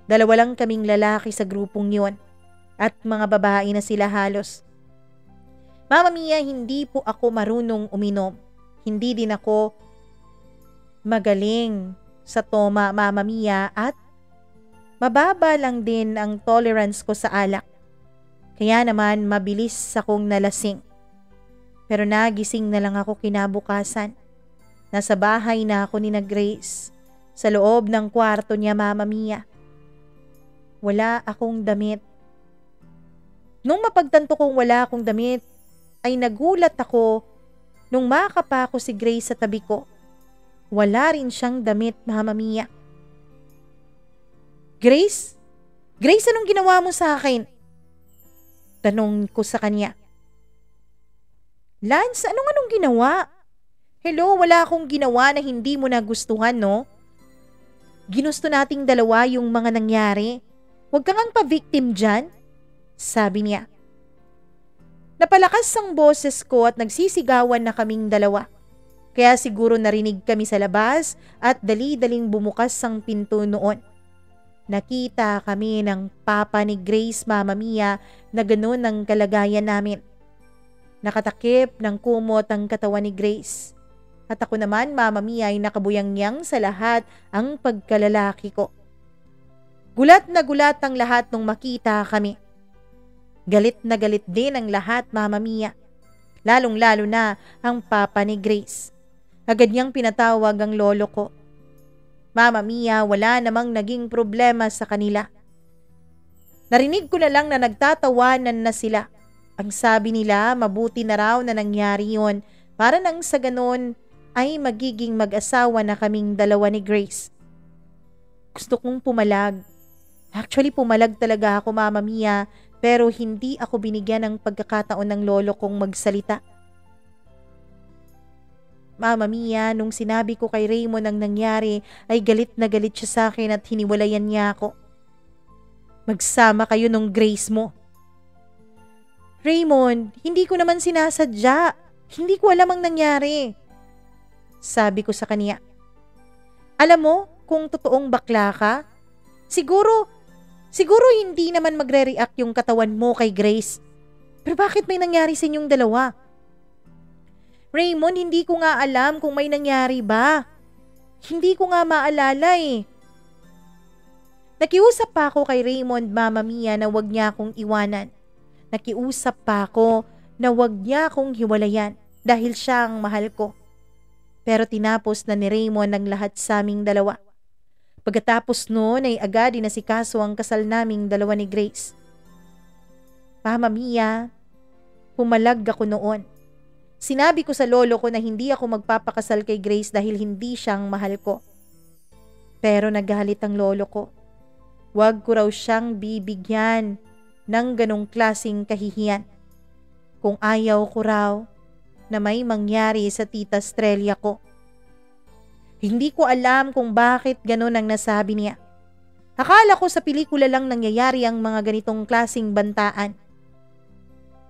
Dalawa lang kaming lalaki sa grupong yun at mga babae na sila halos. Mama Mia, hindi po ako marunong uminom. Hindi din ako magaling sa toma, Mama Mia, at mababa lang din ang tolerance ko sa alak. Kaya naman mabilis akong nalasing. Pero nagising na lang ako kinabukasan. Nasa bahay na ako ni na Grace. Sa loob ng kwarto niya, Mama Mia. Wala akong damit. Nung mapagtanto kong wala akong damit, ay nagulat ako nung makapa ko si Grace sa tabi ko. Wala rin siyang damit, Mama Mia. Grace? Grace, anong ginawa mo sa akin? Tanong ko sa kanya. Lance, anong ginawa? Hello, wala akong ginawa na hindi mo nagustuhan, no? Ginusto nating dalawa yung mga nangyari. Huwag kang pa-victim dyan, sabi niya. Napalakas ang boses ko at nagsisigawan na kaming dalawa. Kaya siguro narinig kami sa labas at dali-daling bumukas ang pinto noon. Nakita kami ng papa ni Grace, Mama Mia, na ganoon ang kalagayan namin. Nakatakip ng kumot ang katawan ni Grace. At ako naman, Mama Mia, ay nakabuyangyang sa lahat ang pagkalalaki ko. Gulat na gulat ang lahat nung makita kami. Galit na galit din ang lahat, Mama Mia. Lalong-lalo na ang papa ni Grace. Agad niyang pinatawag ang lolo ko. Mama Mia, wala namang naging problema sa kanila. Narinig ko na lang na nagtatawanan na sila. Ang sabi nila, mabuti na raw na nangyari yon para nang sa ganon ay magiging mag-asawa na kaming dalawa ni Grace. Gusto kong pumalag. Actually, pumalag talaga ako, Mama Mia, pero hindi ako binigyan ng pagkakataon ng lolo kong magsalita. Mama Mia, nung sinabi ko kay Raymond ang nangyari, ay galit na galit siya sa akin at hiniwalayan niya ako. Magsama kayo nung Grace mo. Raymond, hindi ko naman sinasadya. Hindi ko alam ang nangyari. Sabi ko sa kanya. Alam mo, kung totoong bakla ka, siguro hindi naman magre-react yung katawan mo kay Grace. Pero bakit may nangyari sa inyong dalawa? Raymond, hindi ko nga alam kung may nangyari ba. Hindi ko nga maalala eh. Nakiusap pa ako kay Raymond, Mama Mia, na wag niya akong iwanan. Nakiusap pa ako na wag niya akong hiwalayan dahil siya ang mahal ko. Pero tinapos na ni Raymond ang lahat sa aming dalawa. Pagkatapos noon ay agad inasikaso ang kasal naming dalawa ni Grace. Mama Mia, pumalag ako noon. Sinabi ko sa lolo ko na hindi ako magpapakasal kay Grace dahil hindi siyang mahal ko. Pero nagalit ang lolo ko. Huwag ko raw siyang bibigyan ng ganong klaseng kahihiyan. Kung ayaw ko raw na may mangyari sa tita Estrella ko. Hindi ko alam kung bakit ganon ang nasabi niya. Akala ko sa pelikula lang nangyayari ang mga ganitong klaseng bantaan.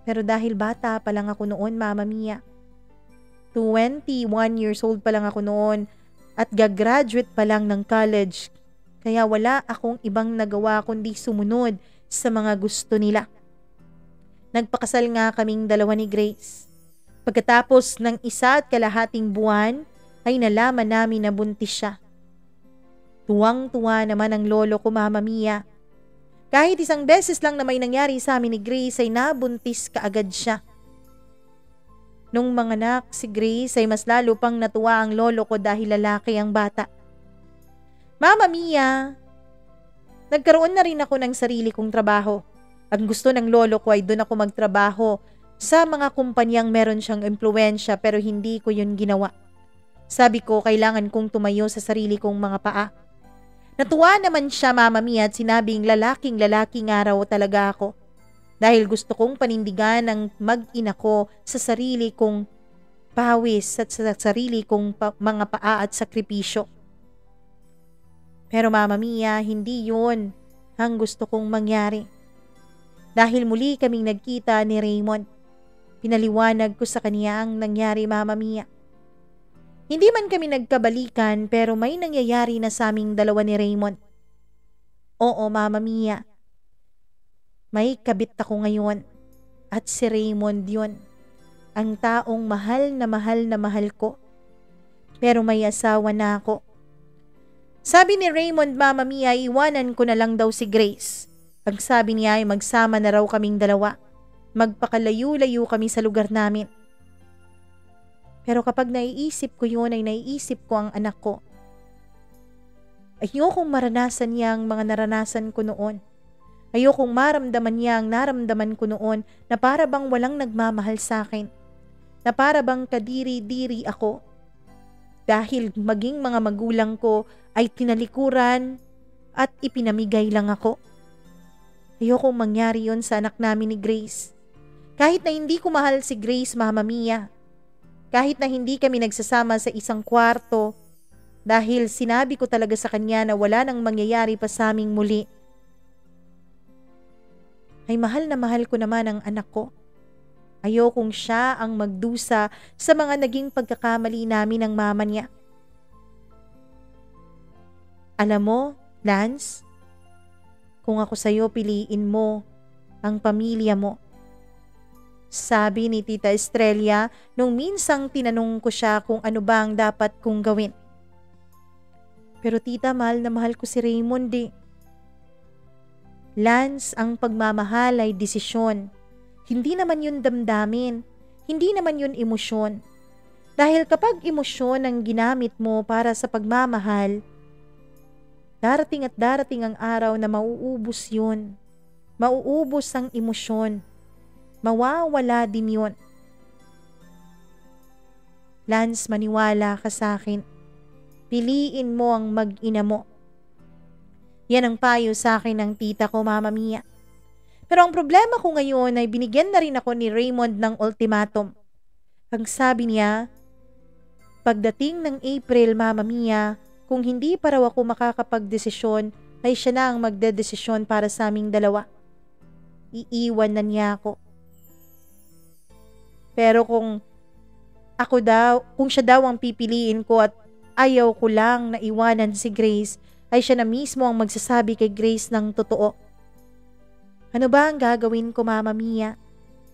Pero dahil bata pa lang ako noon, Mama Mia. 21 years old pa lang ako noon at gagraduate pa lang ng college. Kaya wala akong ibang nagawa kundi sumunod sa mga gusto nila. Nagpakasal nga kaming dalawa ni Grace. Pagkatapos ng 1.5 buwan ay nalaman namin na buntis siya. Tuwang-tuwa naman ang lolo ko, Mama Mia. Kahit isang beses lang na may nangyari sa amin ni Grace ay nabuntis kaagad siya. Nung manganak si Grace ay mas lalo pang natuwa ang lolo ko dahil lalaki ang bata. Mama Mia, nagkaroon na rin ako ng sarili kong trabaho. Ang gusto ng lolo ko ay doon ako magtrabaho sa mga kumpanyang meron siyang impluwensya pero hindi ko yun ginawa. Sabi ko kailangan kong tumayo sa sarili kong mga paa. Natuwa naman siya Mama Mia at sinabing lalaking-lalaki nga raw talaga ako. Dahil gusto kong panindigan ang mag-ina ko sa sarili kong pawis at sa sarili kong mga paa at sakripisyo. Pero Mama Mia, hindi yun ang gusto kong mangyari. Dahil muli kaming nagkita ni Raymond. Pinaliwanag ko sa kanya ang nangyari Mama Mia. Hindi man kami nagkabalikan pero may nangyayari na sa aming dalawa ni Raymond. Oo Mama Mia. May kabit ako ngayon at si Raymond yun, ang taong mahal na mahal ko. Pero may asawa na ako. Sabi ni Raymond Mama Mia, iwanan ko na lang daw si Grace. Ang sabi niya ay magsama na raw kaming dalawa. Magpakalayo-layo kami sa lugar namin. Pero kapag naiisip ko yun ay naiisip ko ang anak ko. Ayokong maranasan niya ang mga naranasan ko noon. Ayokong maramdaman niya ang naramdaman ko noon na para bang walang nagmamahal sa akin. Na para bang kadiri-diri ako. Dahil maging mga magulang ko ay tinalikuran at ipinamigay lang ako. Ayokong mangyari yon sa anak namin ni Grace. Kahit na hindi ko mahal si Grace Mama Mia. Kahit na hindi kami nagsasama sa isang kwarto. Dahil sinabi ko talaga sa kanya na wala nang mangyayari pa sa aming muli. Ay mahal na mahal ko naman ang anak ko. Ayokong siya ang magdusa sa mga naging pagkakamali namin ng mama niya. Alam mo, Lance, kung ako sa'yo piliin mo ang pamilya mo. Sabi ni Tita Estrella nung minsang tinanong ko siya kung ano ba ang dapat kong gawin. Pero tita, mahal na mahal ko si Raymond eh. Lance, ang pagmamahal ay desisyon. Hindi naman yun damdamin. Hindi naman yun emosyon. Dahil kapag emosyon ang ginamit mo para sa pagmamahal, darating at darating ang araw na mauubos yun. Mauubos ang emosyon. Mawawala din yun. Lance, maniwala ka sa akin. Piliin mo ang mag-ina mo. Yan ang payo sa akin ng tita ko, Mama Mia. Pero ang problema ko ngayon ay binigyan na rin ako ni Raymond ng ultimatum. Ang sabi niya, pagdating ng April, Mama Mia, kung hindi pa raw ako makakapagdesisyon, ay siya na ang magdedesisyon para sa aming dalawa. Iiwan na niya ako. Pero kung siya daw ang pipiliin ko at ayaw ko lang na iwanan si Grace, ay siya na mismo ang magsasabi kay Grace ng totoo. Ano ba ang gagawin ko, Mama Mia?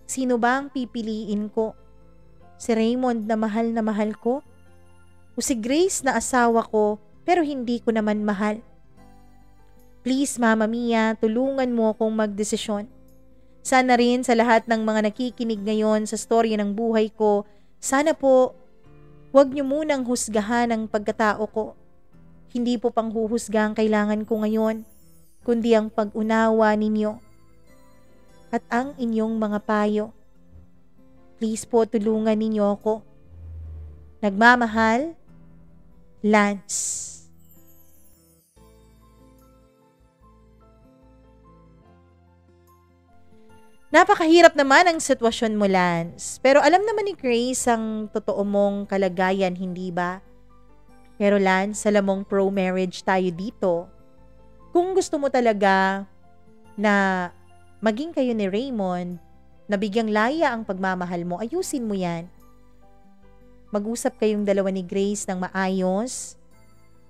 Sino ba ang pipiliin ko? Si Raymond na mahal ko? O si Grace na asawa ko pero hindi ko naman mahal? Please, Mama Mia, tulungan mo akong magdesisyon. Sana rin sa lahat ng mga nakikinig ngayon sa storya ng buhay ko, sana po, huwag niyo munang husgahan ang pagkatao ko. Hindi po panghuhusga ang kailangan ko ngayon, kundi ang pag-unawa ninyo at ang inyong mga payo. Please po tulungan ninyo ako. Nagmamahal, Lance. Napakahirap naman ang sitwasyon mo, Lance. Pero alam naman ni Grace ang totoo mong kalagayan, hindi ba? Pero Lance, alam mong pro-marriage tayo dito. Kung gusto mo talaga na maging kayo ni Raymond, na bigyang laya ang pagmamahal mo, ayusin mo yan. Mag-usap kayong dalawa ni Grace ng maayos.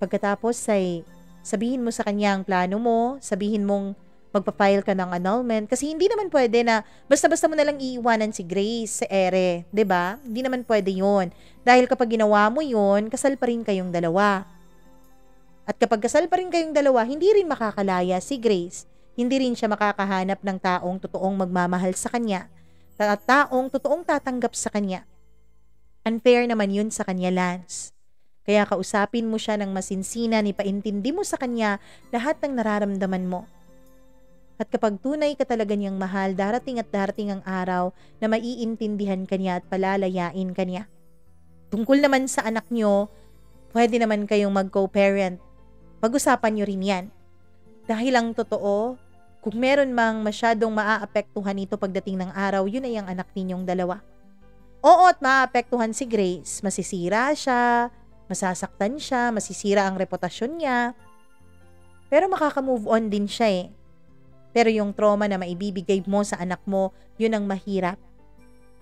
Pagkatapos ay sabihin mo sa kanya ang plano mo, sabihin mong magpa-file ka ng annulment. Kasi hindi naman pwede na basta-basta mo nalang iiwanan si Grace, si Ere. 'Di ba? Hindi naman pwede yon. Dahil kapag ginawa mo yon, kasal pa rin kayong dalawa. At kapag kasal pa rin kayong dalawa, hindi rin makakalaya si Grace. hindi rin siya makakahanap ng taong totoong magmamahal sa kanya, taong totoong tatanggap sa kanya. Unfair naman yun sa kanya, Lance. Kaya kausapin mo siya ng masinsinan, ipaintindi mo sa kanya lahat ng nararamdaman mo. At kapag tunay ka talaga niyang mahal, darating at darating ang araw na maiintindihan ka niya at palalayain ka niya. Tungkol naman sa anak niyo, pwede naman kayong mag-co-parent. Pag-usapan niyo rin yan. Dahil ang totoo, kung meron mang masyadong maaapektuhan ito pagdating ng araw, yun ay ang anak ninyong dalawa. Oo, at maaapektuhan si Grace. Masisira siya, masasaktan siya, masisira ang reputasyon niya. Pero makaka-move on din siya eh. Pero yung trauma na maibibigay mo sa anak mo, yun ang mahirap.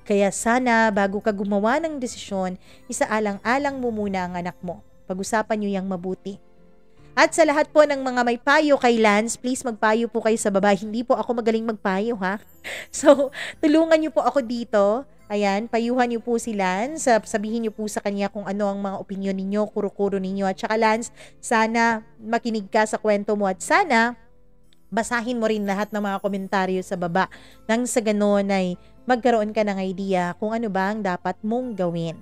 Kaya sana bago ka gumawa ng desisyon, isaalang-alang mo muna ang anak mo. Pag-usapan nyo yang mabuti. At sa lahat po ng mga may payo kay Lance, please magpayo po kayo sa baba. Hindi po ako magaling magpayo ha. So, tulungan nyo po ako dito. Ayan, payuhan niyo po si Lance, sabihin niyo po sa kanya kung ano ang mga opinyon ninyo, kuro-kuro ninyo. At saka Lance, sana makinig ka sa kwento mo at sana basahin mo rin lahat ng mga komentaryo sa baba. Nang sa ganoon ay magkaroon ka ng idea kung ano ba ang dapat mong gawin.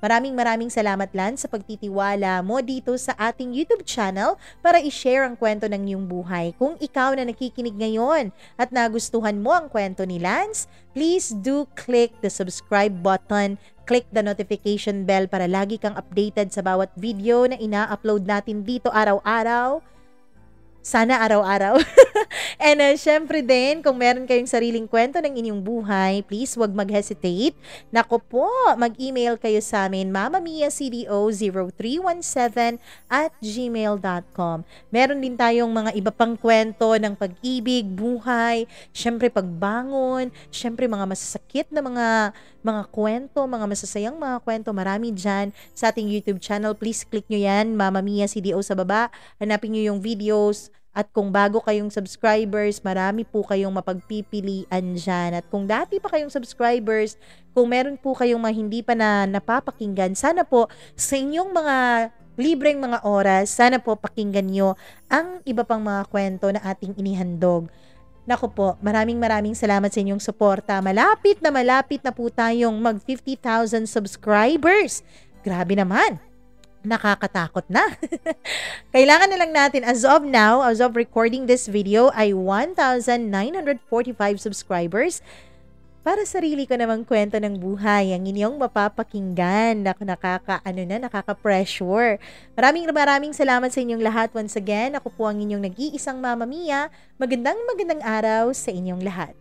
Maraming salamat Lance sa pagtitiwala mo dito sa ating YouTube channel para i-share ang kwento ng iyong buhay. Kung ikaw na nakikinig ngayon at nagustuhan mo ang kwento ni Lance, please do click the subscribe button, click the notification bell para lagi kang updated sa bawat video na ina-upload natin dito araw-araw. Sana araw-araw. And syempre din, kung meron kayong sariling kwento ng inyong buhay, please wag mag-hesitate. Nako po, mag-email kayo sa amin, mamamiacdo0317@gmail.com. Meron din tayong mga iba pang kwento ng pag-ibig, buhay, syempre pagbangon, syempre mga masasakit na mga kwento, mga masasayang mga kwento, marami dyan sa ating YouTube channel. Please click nyo yan, Mama Mia CDO sa baba. Hanapin nyo yung videos. At kung bago kayong subscribers, marami po kayong mapagpipilian dyan. At kung dati pa kayong subscribers, kung meron po kayong mga hindi pa na napapakinggan, sana po sa inyong mga libreng mga oras, sana po pakinggan nyo ang iba pang mga kwento na ating inihandog. Naku po, maraming salamat sa inyong suporta. Malapit na po tayong mag 50,000 subscribers. Grabe naman. Nakakatakot na. Kailangan na lang natin as of now, as of recording this video, ay 1,945 subscribers para sarili ko namang kwento ng buhay ang inyong mapapakinggan. Nakaka-pressure. Maraming salamat sa inyong lahat. Once again, ako po ang inyong nag-iisang Mama Mia. Magandang araw sa inyong lahat.